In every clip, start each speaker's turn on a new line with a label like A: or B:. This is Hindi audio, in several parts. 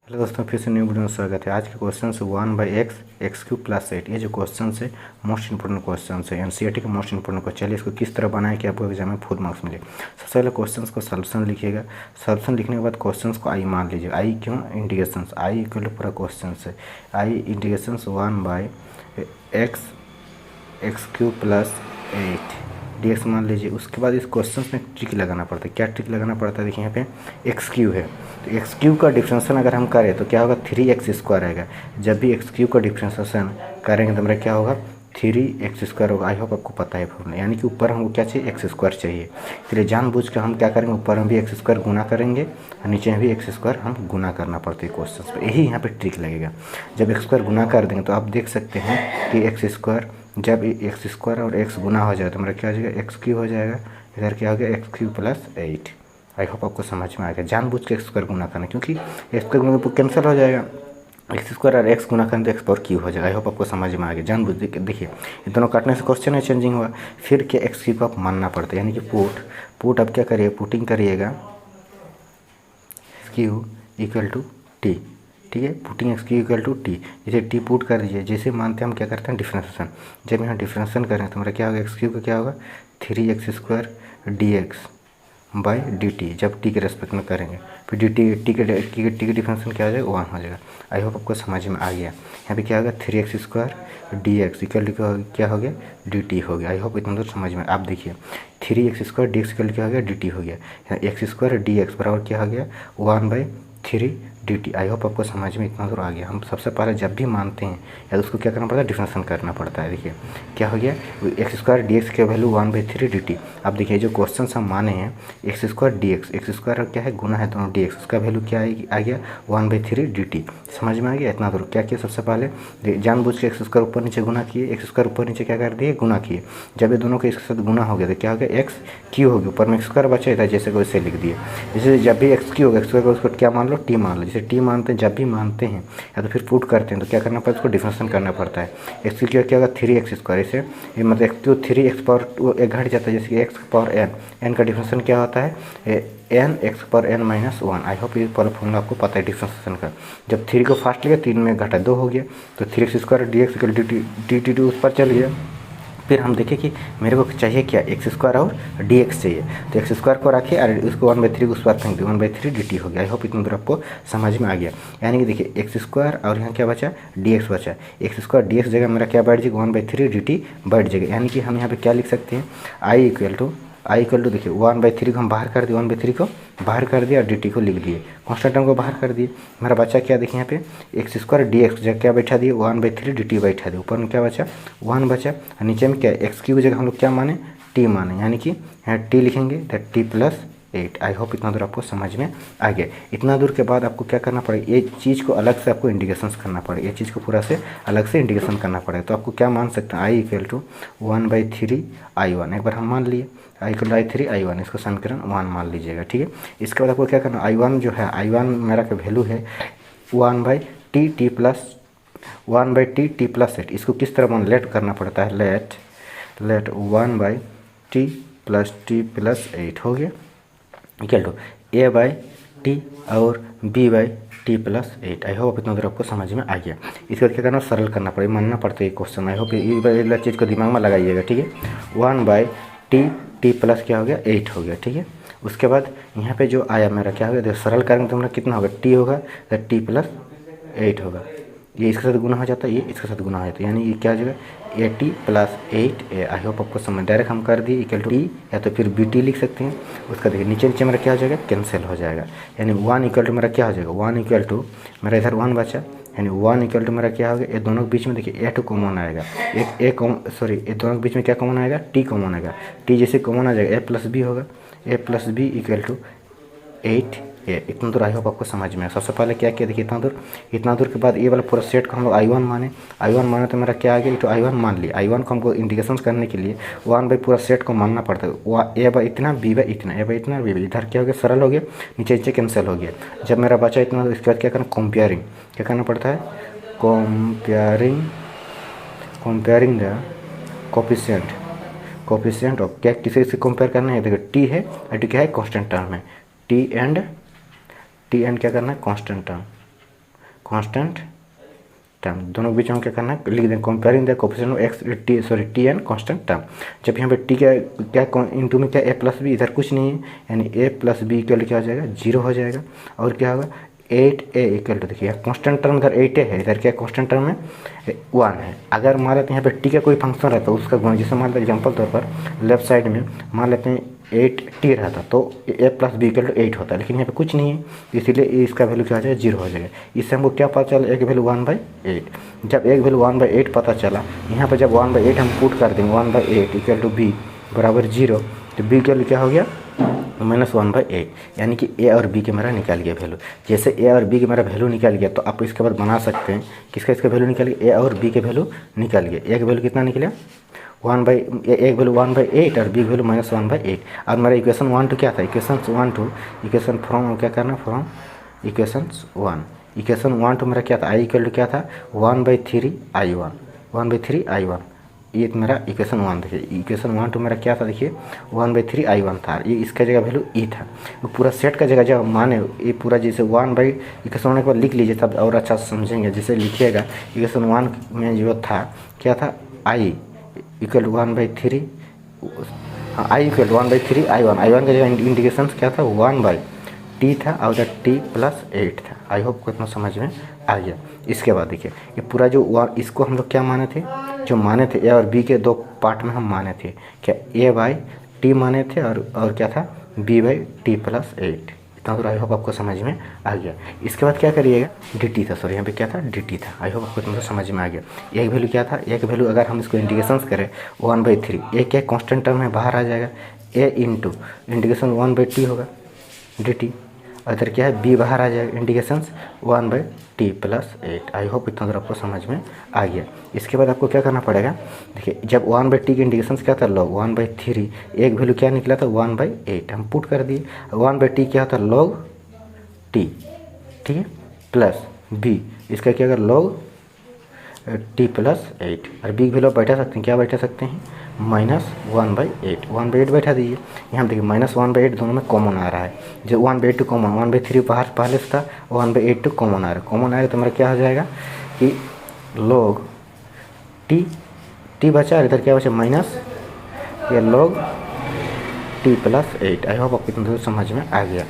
A: हेलो दोस्तों, फिर से न्यू वीडियो में स्वागत है। आज के क्वेश्चन से 1/x x³ + 8 ये जो क्वेश्चन है मोस्ट इंपोर्टेंट क्वेश्चन है, एनसीईआरटी का मोस्ट इंपोर्टेंट क्वेश्चन। चलिए इसको किस तरह बनाए कि आपको एग्जाम में फुल मार्क्स मिले। सबसे पहले क्वेश्चन को सॉल्यूशन लिखिएगा। सॉल्यूशन लिखने के बाद क्वेश्चन को आई मान लीजिएगा। आई क्यों? इंटीग्रेशन आई इक्वल टू पूरा क्वेश्चन है आई इंटीग्रेशन 1/x x³ + 8 dx मान लीजिए। उसके बाद इस क्वेश्चन में ट्रिक लगाना पड़ता है। क्या ट्रिक लगाना पड़ता है? देखिए यहाँ पे x³ है, तो x³ का डिफ्रेंशिएशन अगर हम करें तो क्या होगा? 3x² आएगा। जब भी x³ का डिफ्रेंशिएशन करेंगे तो मेरा क्या होगा? 3x² होगा। आई होप आपको पता है फॉर्मूला, यानी कि ऊपर हमको क्या चाहिए? x² चाहिए। इसलिए जानबूझ कर हम क्या करेंगे? ऊपर हम भी x² गुना करेंगे और नीचे में भी x² हम गुना करना पड़ता है क्वेश्चन पर। यही यहाँ पे ट्रिक लगेगा। जब x² गुना कर देंगे तो आप देख सकते हैं कि x² जब x² और x गुना हो जाए तो मेरा क्या हो जाएगा? x³ हो जाएगा। इधर क्या हो गया? x³ + 8। आई होप आपको समझ में आ गया। जानबूझ के x² गुना करना, क्योंकि x² गुना कैंसिल हो जाएगा। x² और x गुना करने तो x³ हो जाएगा। आई होप आपको समझ में आ गया। जानबूझ देखिए ये दोनों काटने से क्वेश्चन है चेंजिंग हुआ। फिर क्या? x³ को आप मानना पड़ता है, यानी कि पुट आप क्या करिए? पुटिंग करिएगा x³ = t। ठीक है, पुटिंग x³ = t। जैसे t पुट कर दीजिए, जैसे मानते हैं हम क्या करते हैं? डिफ्रेंशिएशन। जब यहाँ डिफ्रेंशिएशन करें तो मेरा क्या होगा? x³ का क्या होगा? 3x² dx/dt। जब t के रेस्पेक्ट में करेंगे फिर टी के डिफ्रेंशिएशन क्या हो जाएगा? 1 हो जाएगा। आई होप आपको समझ में आ गया। यहाँ पे क्या होगा? 3x² dx = क्या हो गया? dt हो गया। आई होप इतना दूर समझ में। आप देखिए 3x² dx क्या हो गया? dt हो गया। यहाँ x² dx बराबर क्या हो गया? 1/3 dt। आई होप आपको समझ में इतना दूर आ गया। हम सबसे पहले जब भी मानते हैं या उसको क्या करना पड़ता है? डिफरेंशिएशन करना पड़ता है। देखिए क्या हो गया? x² dx की वैल्यू 1/3 dt। अब देखिए जो क्वेश्चन हम माने हैं x² dx, x² क्या है? गुना है दोनों dx, उसका वैल्यू क्या आ गया? 1/3 dt। समझ में आ गया इतना दूर? क्या किया? सबसे पहले जानबूझ के x² ऊपर नीचे गुना किए, x² ऊपर नीचे क्या कर दिए? गुना किए। जब ये दोनों के इसके साथ गुना हो गया तो क्या हो गया? x³ हो गया। ऊपर में x² बचा था, जैसे को वैसे लिख दिए। जैसे जब भी x³ होगा, x² को उसको क्या मान लो? t मान लो। जैसे t मानते हैं, जब भी मानते हैं या तो फिर पुट करते हैं तो क्या करना पड़ता है? उसको डिफरेंशिएशन करना पड़ता है। x³ क्या होगा? 3x²। इसे मतलब x³ 3x एक घट जाता है, जैसे कि x⁴n का डिफरेंशिएशन क्या होता है? n x⁴n - 1। आई होप ये फॉर्मूला आपको पता है डिफरेंशिएशन का। जब 3 को फास्ट लिया 3 में घटा 2 हो गया, तो 3x² dx = dt उस पर चल गया। फिर हम देखें कि मेरे को चाहिए क्या? x² और dx चाहिए, तो x² को रखे और उसको 1/3 उस पर फेंक दिया, 1/3 dt हो गया। आई होप इतना दूर आपको समझ में आ गया। यानी कि देखिए x² और यहाँ क्या बचा? dx बचा। x² dx जगह मेरा क्या बैठ जाएगा? 1/3 dt बैठ जाएगा। यानी कि हम यहाँ पे क्या लिख सकते हैं? आई इक्वल टू देखिए 1/3 को हम बाहर कर दिए, 1/3 को बाहर कर दिया और dt को लिख दिए, कांस्टेंट टर्म को बाहर कर दिए। मेरा बचा क्या? देखिए यहाँ पे x² dx जगह क्या बैठा दिए? 1/3 dt बैठा दिए। ऊपर में क्या बचा? 1 बचा और नीचे में क्या? x³ जगह हम लोग क्या माने? t माने, यानी कि यहाँ t लिखेंगे तो t + 8। आई होप इतना दूर आपको समझ में आ गया। इतना दूर के बाद आपको क्या करना पड़ेगा? ये चीज़ को अलग से आपको इंटीग्रेशन करना पड़ेगा। ये चीज़ को पूरा से अलग से इंटीग्रेशन करना पड़ेगा। तो आपको क्या मान सकते हैं? I equal to 1/3 I1। एक बार हम मान लिए आई इक्वल टू 3 I1, इसको समीकरण 1 मान लीजिएगा। ठीक है, इसके बाद आपको क्या करना? I1 जो है, I1 मेरा का वैल्यू है 1/t + 8। इसको किस तरह मान लेट करना पड़ता है? लेट 1/t + 8 हो गया इक्वल टू a/t और b/t + 8। आई होप इतना दूर आपको समझ में आ गया। इसके बाद क्या करना? सरल करना पड़ेगा, मानना पड़ता है ये क्वेश्चन। आई होप ये चीज़ को दिमाग में लगाइएगा। ठीक है, 1/t प्लस क्या हो गया? 8 हो गया। ठीक है, उसके बाद यहाँ पे जो आया मेरा क्या हो गया? देखो सरल करेंगे तो मेरा कितना होगा? t होगा तो t + 8 होगा। ये इसके साथ गुना हो जाता है, ये इसके साथ गुना हो जाता है, यानी ये क्या हो जाएगा? 80 + 8a। आई होप आपको समझ। डायरेक्ट हम कर दिए इक्वल टू t या तो फिर bt लिख सकते हैं। उसका देखिए नीचे मेरा क्या हो जाएगा? कैंसिल हो जाएगा। यानी 1 इक्वल टू मेरा क्या हो जाएगा? 1 इक्वल टू मेरा इधर 1 बचा, यानी 1 इक्वल टू मेरा क्या हो गया? ये दोनों के बीच में देखिए a2 कॉमन आएगा। ये दोनों के बीच में क्या कॉमन आएगा? t कॉमन आएगा। t जैसे कॉमन आ जाएगा a + b होगा। a + b equal to 8a। इतना दूर आई होप आपको समझ में। सबसे पहले क्या किया? देखिए इतना दूर के बाद ये वाला पूरा सेट को हम लोग I1 माने तो मेरा क्या आ गया? तो I1 मान लिया। I1 को हमको इंटीग्रेशन करने के लिए 1/, पूरा सेट को मानना पड़ता है। a/, इतना b/, इतना a/, इतना b/, इधर क्या हो गया? सरल हो गया, नीचे नीचे कैंसिल हो गया। जब मेरा बचा इतना तो इसके बाद क्या करना? कंपेयरिंग। क्या करना पड़ता है? Comparing the coefficient of. क्या किसी से कंपेयर करना है? देखो t है और t क्या है? कांस्टेंट टर्म है। t एंड क्या करना है? Constant term. कांस्टेंट टर्म, दोनों के बीच में क्या करना है, लिख दें comparing the coefficient of x T and constant term. जब यहाँ पे टी क्या इंटू में क्या ए प्लस बी, इधर कुछ नहीं है, यानी ए प्लस बी इक्वल क्या हो जाएगा, 0 हो जाएगा। और क्या होगा 8a इक्वल टू, देखिए कांस्टेंट टर्म इधर 8a है, इधर क्या कांस्टेंट टर्म है 1 है। अगर मान लेते हैं यहाँ पे टी का कोई फंक्शन रहता है उसका गुणा, जैसे मान लेते एग्जाम्पल तौर पर लेफ्ट साइड में मान लेते हैं 8t रहता तो a plus b equal to 8 होता है, लेकिन यहाँ पे कुछ नहीं है, इसीलिए इसका वैल्यू क्या हो जाएगा 0 हो जाएगा। इससे हमको क्या पता चला, एक वैल्यू 1/8। जब एक वैल्यू 1/8 पता चला, यहाँ पर जब 1/8 हम पुट कर देंगे 1/8 इक्वल टू बी बराबर 0, तो बी के लिए क्या हो गया -1/8, यानी कि ए और बी के मेरा निकल गया वैल्यू। जैसे ए और बी के मेरा वैल्यू निकल गया तो आप इसके बाद बना सकते हैं किसका इसका वैल्यू निकल गया, ए और बी के वैल्यू निकल गया। एक वैल्यू कितना निकला एक वैल्यू 1/8 और बी वैल्यू -1/8। और मेरा इक्वेशन 1 टू क्या था, इक्वेशन फ्रॉम क्या करना, फ्रॉम इक्वेशन 1 टू मेरा क्या था, आई इक्वल टू क्या था 1/3i1 ये मेरा इक्वेशन 1। देखिए इक्वेशन 1 टू मेरा क्या था, देखिए 1/3i1 था, ये इसका जगह वैल्यू ई था। वो पूरा सेट का जगह जब माने ये पूरा जैसे इक्वेशन 1 के बाद लिख लीजिए तब और अच्छा समझेंगे। जैसे लिखिएगा इक्वेशन 1 में जो था क्या था, I equal 1/3 I equal 1/3i1 का जगह इंडिकेशन क्या था 1/t था और t+8 था। आई होप को इतना समझ में आ गया। इसके बाद देखिए ये पूरा जो इसको हम लोग क्या माने थे, जो माने थे ए और बी के दो पार्ट में हम माने थे, क्या a/t माने थे और क्या था b/t+8। इतना तो आई होप आपको समझ में आ गया। इसके बाद क्या करिएगा dt था, सॉरी यहाँ पे क्या था dt था। आई होप आपको इतना समझ में आ गया। एक वैल्यू क्या था, एक वैल्यू अगर हम इसको इंटीग्रेशन करें 1/3, ए क्या कांस्टेंट टर्म में बाहर आ जाएगा, a इंटू इंटीग्रेशन 1/t होगा dt, और इधर क्या है b बाहर आ जाएगा इंटीग्रेशन 1/t+8। आई होप इतना आपको समझ में आ गया। इसके बाद आपको क्या करना पड़ेगा, देखिए जब 1/t के इंटीग्रेशन क्या था log 1/3, एक वैल्यू क्या निकला था 1/8, हम पुट कर दिए। 1/t क्या था log t, ठीक है, प्लस b इसका क्या होगा log t+8, और b की वैल्यू बैठा सकते हैं, क्या बैठा सकते हैं -1/8 बैठा दीजिए। यहाँ देखिए -1/8 दोनों में कॉमन आ रहा है, जो 1/8 कॉमन 1/3 बाहर पहले से था 1/8 कॉमन आ रहा है, कॉमन आएगा तो मेरा क्या हो जाएगा कि log t बचा, इधर क्या बचा माइनस ये log t+8। आई होप आपको इतना समझ में आ गया,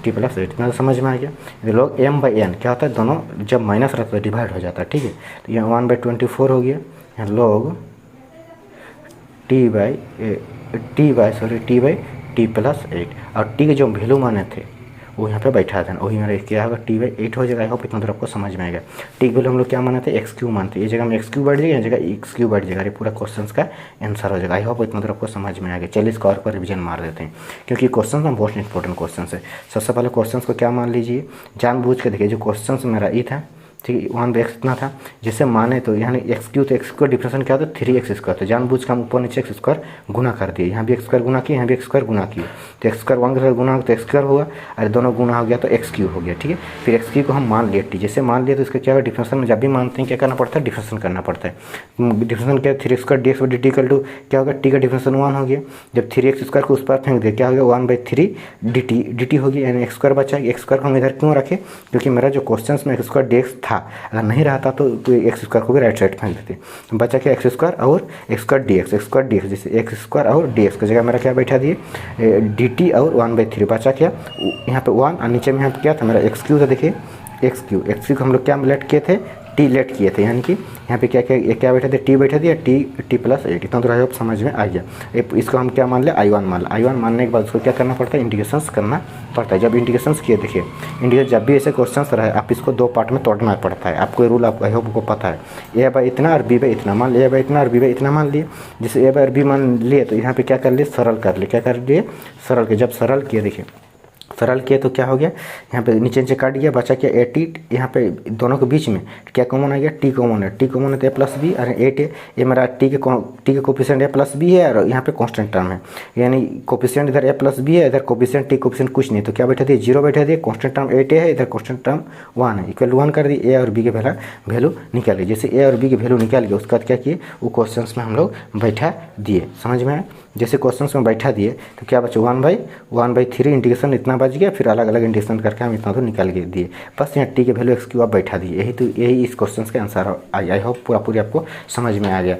A: t+8 इतना समझ में आ गया। log m/n क्या होता है, दोनों जब माइनस रहता है डिवाइड हो जाता है, ठीक है। तो यहाँ 1/24 हो गया, यहाँ log t/t+8 और t के जो वैल्यू माने थे वो यहाँ पे बैठा था, वही मेरा क्या होगा t/8 हो जाएगा। आई होप इतना दूर आपको समझ में आएगा। टी के वैल्यू हम लोग क्या माने थे x³ मानते, ये जगह में x³ बैठ जाएगा, ये जगह x³ बैठ जाएगा, ये पूरा क्वेश्चन का आंसर हो जाएगा। आई होप इतना दूर आपको समझ में आ गया। चलिए इसका और पर रिविजन मार देते हैं, क्योंकि क्वेश्चन ना बहुत इंपॉर्टेंट क्वेश्चन है। सबसे पहले क्वेश्चन को क्या मान लीजिए, जानबूझ के देखिए, जो क्वेश्चन मेरा ई था, ठीक है, 1/x इतना था, जैसे माने तो यहाँ x³ तो x² डिफरेंस क्या होता है 3x², तो जानबूझ के हम ऊपर नीचे x² गुना कर दिए, यहाँ भी x² गुना किए, यहाँ भी x² गुना किए, तो x² 1 के साथ गुना तो x² हुआ, और दोनों गुना हो गया तो x³ हो गया, ठीक है। फिर x³ को हम मान लिए t, जैसे मान लिए तो इसका क्या होगा डिफरेंशन में जब भी मानते हैं क्या करना पड़ता है, डिफरेंशन करना पड़ता है। डिफरेंशन क्या 3x² dx/dt इक्वल टू क्या होगा, t का डिफरेंशन 1 हो गया, जब 3x² को उस पर फेंक दिया क्या हो गया 1/3 dt हो गया, यानी x² बचा। x² को हम इधर क्यों रखे, क्योंकि मेरा जो क्वेश्चन में x² dx था, अगर नहीं रहता तो x² को भी राइट साइड फेंक देते, बचा क्या x² और x² dx, जैसे x² और dx की जगह मेरा क्या बैठा दिए dt और 1/3 बचा क्या यहाँ पे 1, और नीचे में यहाँ पे क्या था मेरा x³ था, देखिए x³ को हम लोग क्या लेट किए थे t लेट किए थे, यानी कि यहाँ पे क्या बैठा दिया t बैठा दिया t+8। इतना तो आप समझ में आ गया। इसको हम क्या मान लिया i1 मान लिया। i1 मानने के बाद उसको क्या करना पड़ता है, इंटीग्रेशंस करना पड़ता है। जब इंटीग्रेशंस किए, देखिए इंटीग्रेशन जब भी ऐसे क्वेश्चन रहे आप इसको दो पार्ट में तोड़ना पड़ता है, आपको रूल आप आई होप को पता है। a/इतना और b/इतना मान लिया, a/इतना और b/इतना मान लिए, जैसे a और b मान लिए तो यहाँ पे क्या कर लिए सरल कर लिए, क्या कर लिए सरल के, जब सरल किए देखिए सरल किए तो क्या हो गया, यहाँ पे नीचे काट गया, बचा क्या 80, यहाँ पे दोनों के बीच में क्या कॉमन आ गया t कॉमन है, तो a+b और 8 है, ये मेरा t के कोफिशिएंट a+b है और यहाँ पे कांस्टेंट टर्म है, यानी कोफिशिएंट इधर a+b है, इधर कोफिशिएंट t कोफिशिएंट कुछ नहीं, तो क्या बैठा दिए 0 बैठा दिए, कांस्टेंट टर्म 8 है, इधर कांस्टेंट टर्म 1 है, इक्वल 1 कर दिए, a और b के वैल्यू निकालिए। जैसे a और b के वैल्यू निकाल गया उसके बाद क्या किए वो क्वेश्चन में हम लोग बैठा दिए, समझ में आया। जैसे क्वेश्चन में बैठा दिए तो क्या बचा 1/3 इंटीग्रेशन इतना बच गया, फिर अलग अलग इंटीग्रेशन करके हम इतना तो निकाल के दिए। बस यहाँ टी के वैल्यू x क्यूब आप बैठा दिए। यही इस क्वेश्चन का आंसर आई होप पूरा पूरी आपको समझ में आ गया।